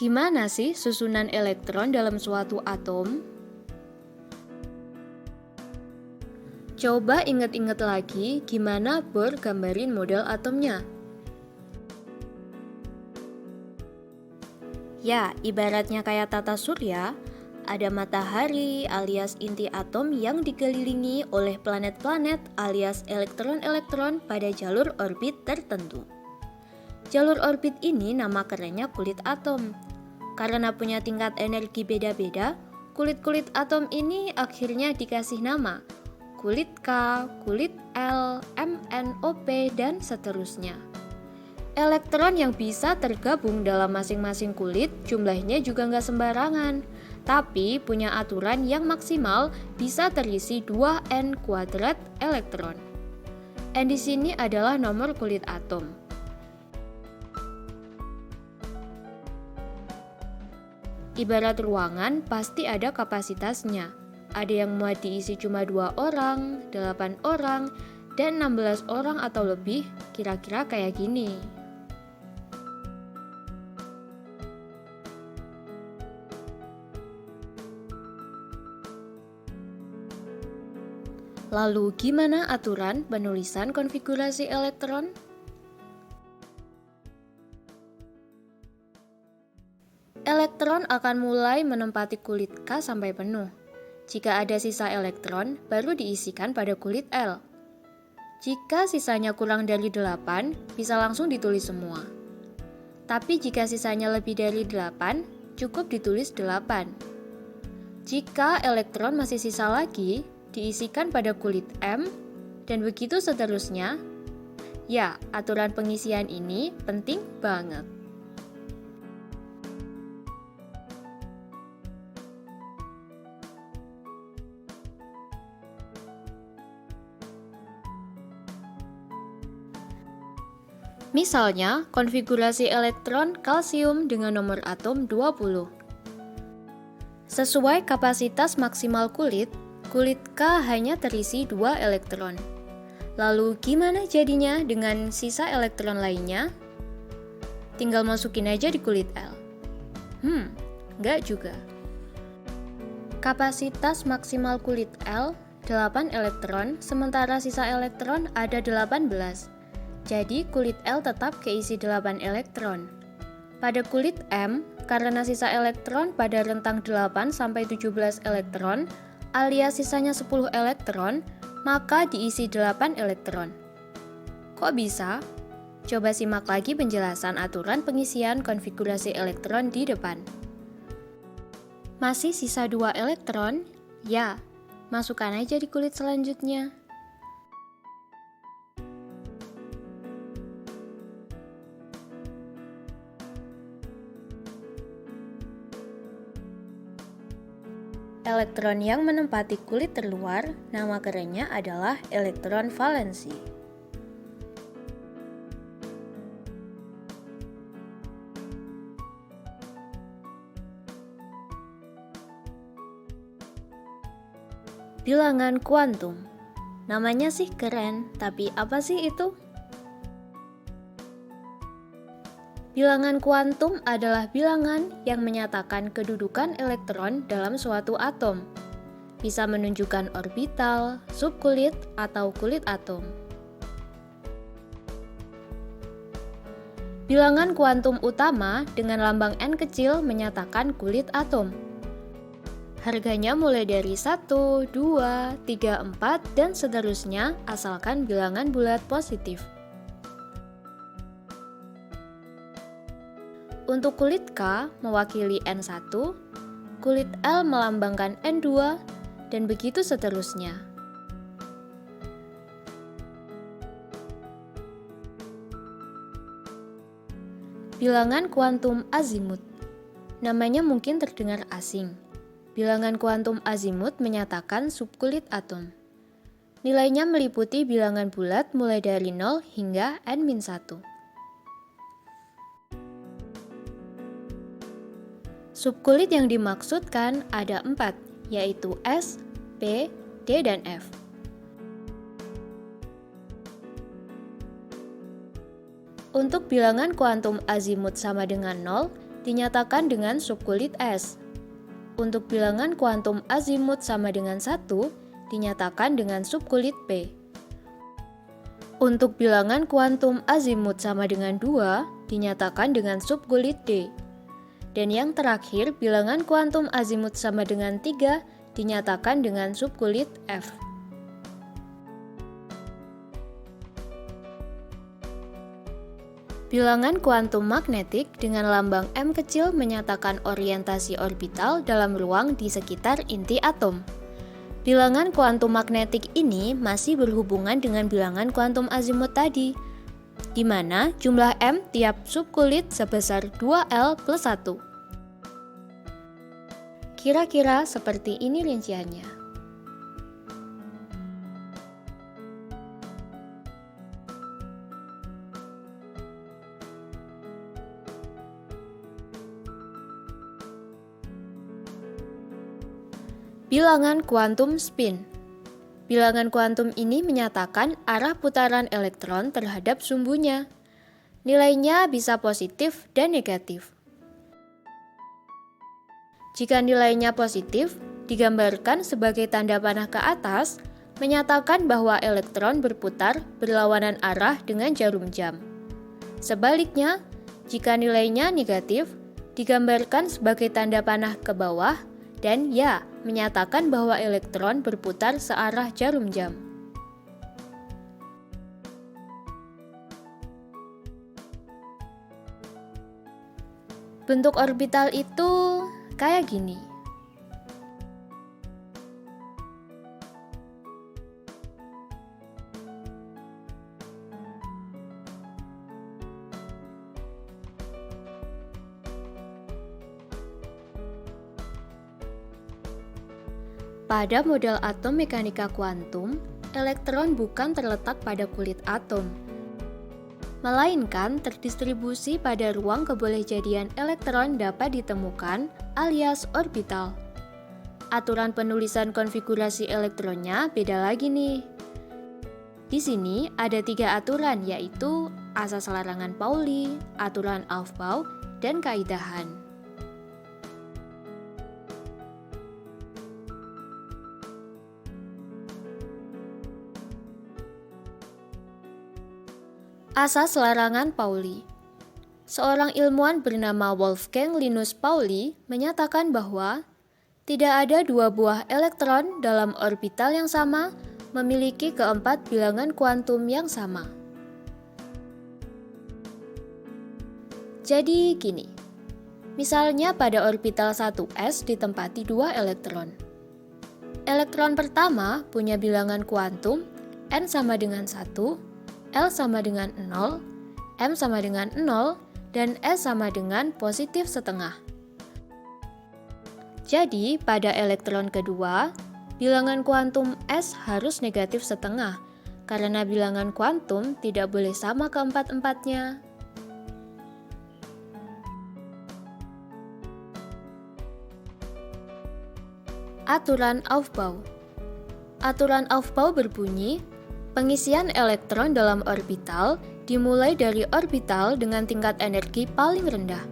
Gimana sih susunan elektron dalam suatu atom? Coba ingat-ingat lagi gimana Bohr gambarin model atomnya. Ya, ibaratnya kayak tata surya, ada matahari alias inti atom yang dikelilingi oleh planet-planet alias elektron-elektron pada jalur orbit tertentu. Jalur orbit ini nama kerennya kulit atom. Karena punya tingkat energi beda-beda, kulit-kulit atom ini akhirnya dikasih nama kulit K, kulit L, MnOp, dan seterusnya. Elektron yang bisa tergabung dalam masing-masing kulit jumlahnya juga nggak sembarangan, tapi punya aturan yang maksimal bisa terisi 2n kuadrat elektron. N di sini adalah nomor kulit atom. Ibarat ruangan pasti ada kapasitasnya. Ada yang muat diisi cuma 2 orang, 8 orang, dan 16 orang atau lebih, kira-kira kayak gini. Lalu gimana aturan penulisan konfigurasi elektron? Elektron akan mulai menempati kulit K sampai penuh. Jika ada sisa elektron, baru diisikan pada kulit L. Jika sisanya kurang dari 8, bisa langsung ditulis semua. Tapi jika sisanya lebih dari 8, cukup ditulis 8. Jika elektron masih sisa lagi, diisikan pada kulit M, dan begitu seterusnya. Ya, aturan pengisian ini penting banget. Misalnya, konfigurasi elektron kalsium dengan nomor atom 20. Sesuai kapasitas maksimal kulit K hanya terisi 2 elektron. Lalu gimana jadinya dengan sisa elektron lainnya? Tinggal masukin aja di kulit L. Enggak juga. Kapasitas maksimal kulit L 8 elektron, sementara sisa elektron ada 18. Jadi kulit L tetap keisi 8 elektron. Pada kulit M, karena sisa elektron pada rentang 8 sampai 17 elektron, alias sisanya 10 elektron, maka diisi 8 elektron. Kok bisa? Coba simak lagi penjelasan aturan pengisian konfigurasi elektron di depan. Masih sisa 2 elektron? Ya, masukkan aja di kulit selanjutnya. Elektron yang menempati kulit terluar, nama kerennya adalah elektron valensi. Bilangan kuantum. Namanya sih keren, tapi apa sih itu? Bilangan kuantum adalah bilangan yang menyatakan kedudukan elektron dalam suatu atom. Bisa menunjukkan orbital, subkulit, atau kulit atom. Bilangan kuantum utama dengan lambang N kecil menyatakan kulit atom. Harganya mulai dari 1, 2, 3, 4, dan seterusnya asalkan bilangan bulat positif. Untuk kulit K mewakili N1, kulit L melambangkan N2, dan begitu seterusnya. Bilangan kuantum azimut. Namanya mungkin terdengar asing. Bilangan kuantum azimut menyatakan subkulit atom. Nilainya meliputi bilangan bulat mulai dari 0 hingga N-1. Subkulit yang dimaksudkan ada 4, yaitu S, P, D, dan F. Untuk bilangan kuantum azimut sama dengan 0, dinyatakan dengan subkulit S. Untuk bilangan kuantum azimut sama dengan 1, dinyatakan dengan subkulit P. Untuk bilangan kuantum azimut sama dengan 2, dinyatakan dengan subkulit D. Dan yang terakhir, bilangan kuantum azimut sama dengan 3, dinyatakan dengan subkulit F. Bilangan kuantum magnetik dengan lambang M kecil menyatakan orientasi orbital dalam ruang di sekitar inti atom. Bilangan kuantum magnetik ini masih berhubungan dengan bilangan kuantum azimut tadi, di mana jumlah M tiap subkulit sebesar 2L plus 1. Kira-kira seperti ini rinciannya. Bilangan kuantum spin. Bilangan kuantum ini menyatakan arah putaran elektron terhadap sumbunya. Nilainya bisa positif dan negatif. Jika nilainya positif, digambarkan sebagai tanda panah ke atas, menyatakan bahwa elektron berputar berlawanan arah dengan jarum jam. Sebaliknya, jika nilainya negatif, digambarkan sebagai tanda panah ke bawah, dan ya, menyatakan bahwa elektron berputar searah jarum jam. Bentuk orbital itu kayak gini. Pada model atom mekanika kuantum, elektron bukan terletak pada kulit atom, melainkan terdistribusi pada ruang kebolehjadian elektron dapat ditemukan alias orbital. Aturan penulisan konfigurasi elektronnya beda lagi nih. Di sini ada 3 aturan, yaitu asas larangan Pauli, aturan Aufbau, dan kaidahan. Asas larangan Pauli. Seorang ilmuwan bernama Wolfgang Linus Pauli menyatakan bahwa tidak ada 2 buah elektron dalam orbital yang sama memiliki keempat bilangan kuantum yang sama. Jadi gini, misalnya pada orbital 1s ditempati 2 elektron. Elektron pertama punya bilangan kuantum n sama dengan 1, L sama dengan 0, M sama dengan 0, dan S sama dengan positif setengah. Jadi, pada elektron kedua, bilangan kuantum S harus negatif setengah, karena bilangan kuantum tidak boleh sama keempat-empatnya. Aturan Aufbau. Aturan Aufbau berbunyi, pengisian elektron dalam orbital dimulai dari orbital dengan tingkat energi paling rendah.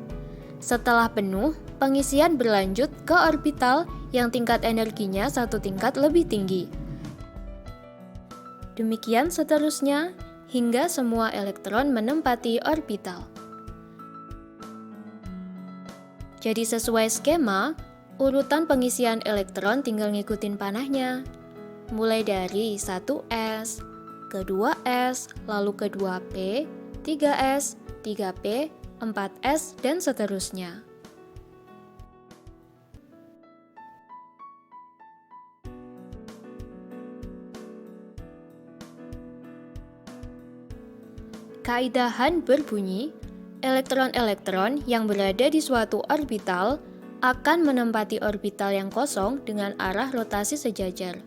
Setelah penuh, pengisian berlanjut ke orbital yang tingkat energinya 1 tingkat lebih tinggi. Demikian seterusnya, hingga semua elektron menempati orbital. Jadi sesuai skema, urutan pengisian elektron tinggal ngikutin panahnya. Mulai dari 1s, ke 2s, lalu ke 2p, 3s, 3p, 4s, dan seterusnya. Kaidahan berbunyi, elektron-elektron yang berada di suatu orbital akan menempati orbital yang kosong dengan arah rotasi sejajar.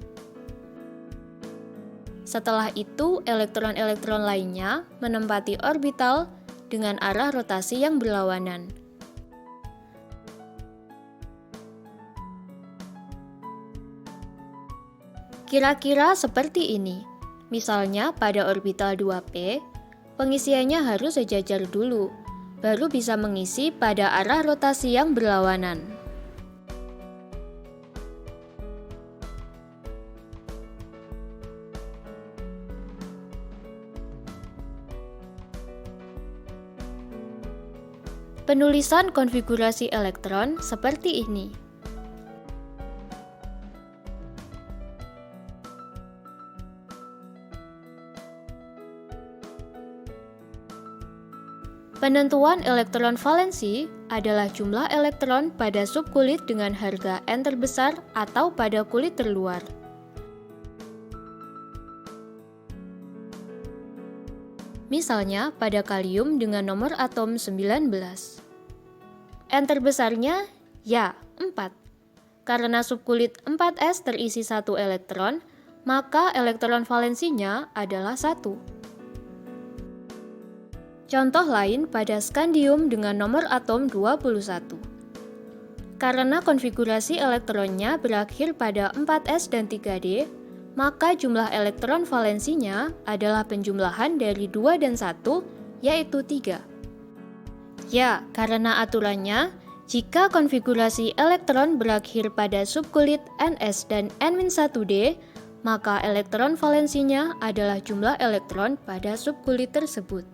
Setelah itu, elektron-elektron lainnya menempati orbital dengan arah rotasi yang berlawanan. Kira-kira seperti ini. Misalnya pada orbital 2p, pengisiannya harus sejajar dulu. baru bisa mengisi pada arah rotasi yang berlawanan. Penulisan konfigurasi elektron seperti ini. Penentuan elektron valensi adalah jumlah elektron pada subkulit dengan harga N terbesar atau pada kulit terluar. Misalnya pada kalium dengan nomor atom 19. N terbesarnya ya 4. Karena subkulit 4s terisi 1 elektron, maka elektron valensinya adalah 1. Contoh lain pada skandium dengan nomor atom 21. Karena konfigurasi elektronnya berakhir pada 4s dan 3d, maka jumlah elektron valensinya adalah penjumlahan dari 2 dan 1, yaitu 3. Ya, karena aturannya, jika konfigurasi elektron berakhir pada subkulit Ns dan N-1d, maka elektron valensinya adalah jumlah elektron pada subkulit tersebut.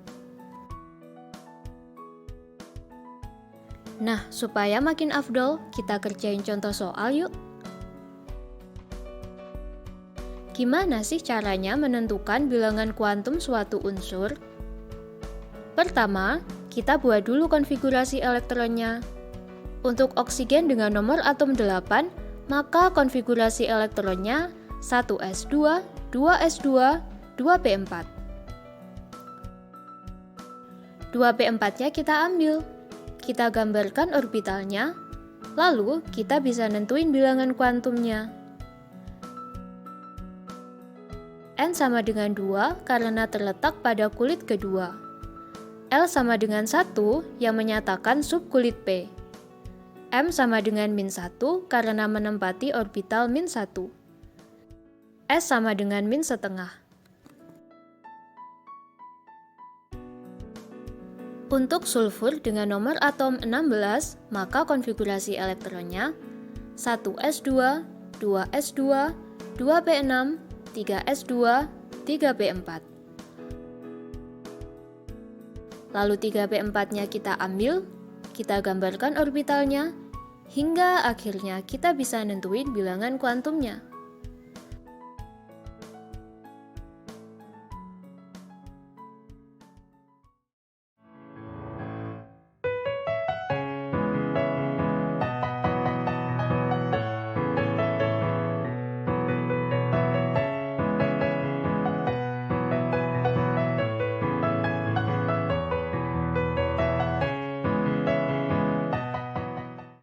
Nah, supaya makin afdol, kita kerjain contoh soal yuk. Gimana sih caranya menentukan bilangan kuantum suatu unsur? Pertama, kita buat dulu konfigurasi elektronnya. Untuk oksigen dengan nomor atom 8, maka konfigurasi elektronnya 1s2, 2s2, 2p4. 2p4-nya kita ambil. Kita gambarkan orbitalnya, lalu kita bisa nentuin bilangan kuantumnya. N sama dengan 2 karena terletak pada kulit kedua. L sama dengan 1 yang menyatakan subkulit P. M sama dengan -1 karena menempati orbital -1. S sama dengan -1/2. Untuk sulfur dengan nomor atom 16, maka konfigurasi elektronnya 1s2, 2s2, 2p6, 3s2, 3p4. Lalu 3p4-nya kita ambil, kita gambarkan orbitalnya, hingga akhirnya kita bisa nentuin bilangan kuantumnya.